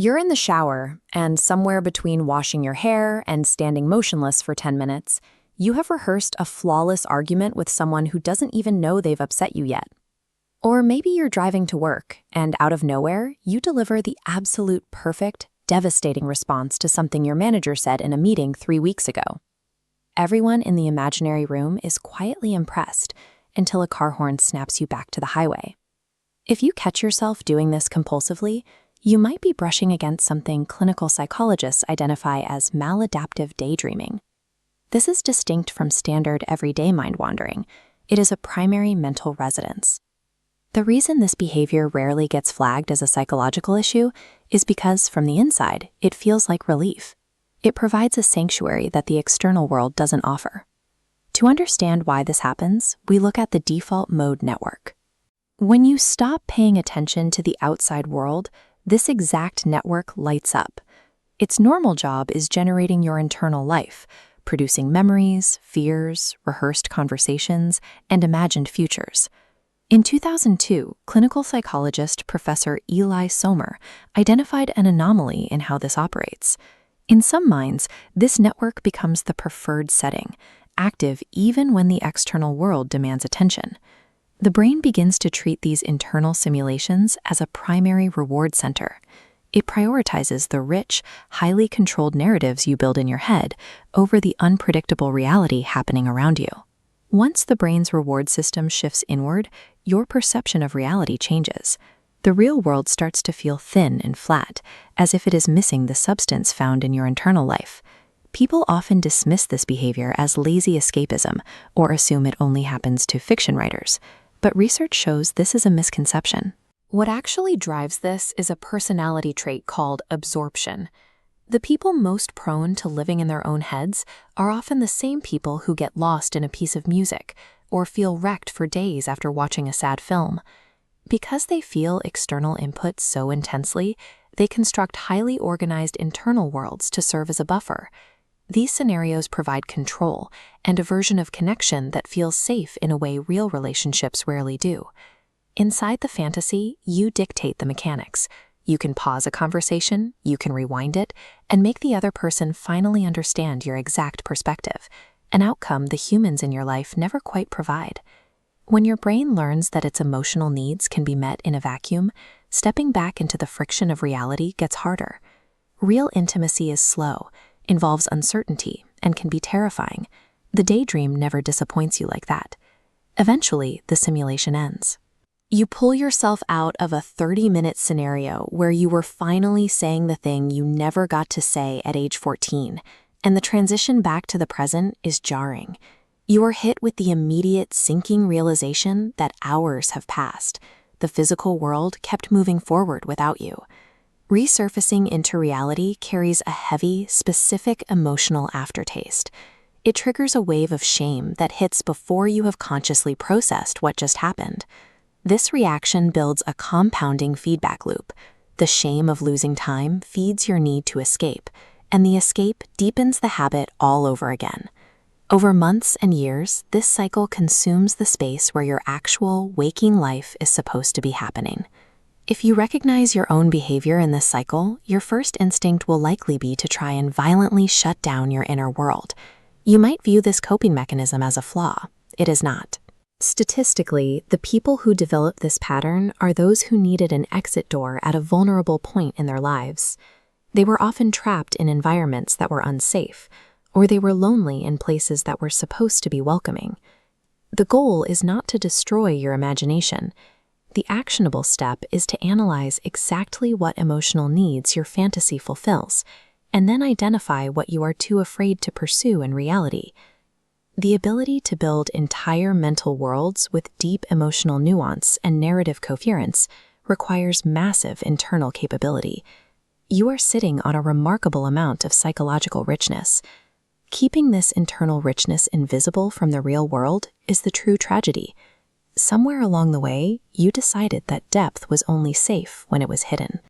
You're in the shower, and somewhere between washing your hair and standing motionless for 10 minutes, you have rehearsed a flawless argument with someone who doesn't even know they've upset you yet. Or maybe you're driving to work, and out of nowhere, you deliver the absolute perfect, devastating response to something your manager said in a meeting 3 weeks ago. Everyone in the imaginary room is quietly impressed until a car horn snaps you back to the highway. If you catch yourself doing this compulsively, you might be brushing against something clinical psychologists identify as maladaptive daydreaming. This is distinct from standard everyday mind wandering. It is a primary mental residence. The reason this behavior rarely gets flagged as a psychological issue is because, from the inside, it feels like relief. It provides a sanctuary that the external world doesn't offer. To understand why this happens, we look at the default mode network. When you stop paying attention to the outside world, this exact network lights up. Its normal job is generating your internal life, producing memories, fears, rehearsed conversations, and imagined futures. In 2002, clinical psychologist Professor Eli Sommer identified an anomaly in how this operates. In some minds, this network becomes the preferred setting, active even when the external world demands attention. The brain begins to treat these internal simulations as a primary reward center. It prioritizes the rich, highly controlled narratives you build in your head over the unpredictable reality happening around you. Once the brain's reward system shifts inward, your perception of reality changes. The real world starts to feel thin and flat, as if it is missing the substance found in your internal life. People often dismiss this behavior as lazy escapism or assume it only happens to fiction writers. But research shows this is a misconception. What actually drives this is a personality trait called absorption. The people most prone to living in their own heads are often the same people who get lost in a piece of music or feel wrecked for days after watching a sad film. Because they feel external input so intensely, they construct highly organized internal worlds to serve as a buffer. These scenarios provide control and a version of connection that feels safe in a way real relationships rarely do. Inside the fantasy, you dictate the mechanics. You can pause a conversation, you can rewind it, and make the other person finally understand your exact perspective, an outcome the humans in your life never quite provide. When your brain learns that its emotional needs can be met in a vacuum, stepping back into the friction of reality gets harder. Real intimacy is slow, involves uncertainty, and can be terrifying. The daydream never disappoints you like that. Eventually, the simulation ends. You pull yourself out of a 30-minute scenario where you were finally saying the thing you never got to say at age 14, and the transition back to the present is jarring. You are hit with the immediate sinking realization that hours have passed. The physical world kept moving forward without you. Resurfacing into reality carries a heavy, specific emotional aftertaste. It triggers a wave of shame that hits before you have consciously processed what just happened. This reaction builds a compounding feedback loop. The shame of losing time feeds your need to escape, and the escape deepens the habit all over again. Over months and years, this cycle consumes the space where your actual, waking life is supposed to be happening. If you recognize your own behavior in this cycle, your first instinct will likely be to try and violently shut down your inner world. You might view this coping mechanism as a flaw. It is not. Statistically, the people who develop this pattern are those who needed an exit door at a vulnerable point in their lives. They were often trapped in environments that were unsafe, or they were lonely in places that were supposed to be welcoming. The goal is not to destroy your imagination. The actionable step is to analyze exactly what emotional needs your fantasy fulfills, and then identify what you are too afraid to pursue in reality. The ability to build entire mental worlds with deep emotional nuance and narrative coherence requires massive internal capability. You are sitting on a remarkable amount of psychological richness. Keeping this internal richness invisible from the real world is the true tragedy. Somewhere along the way, you decided that depth was only safe when it was hidden.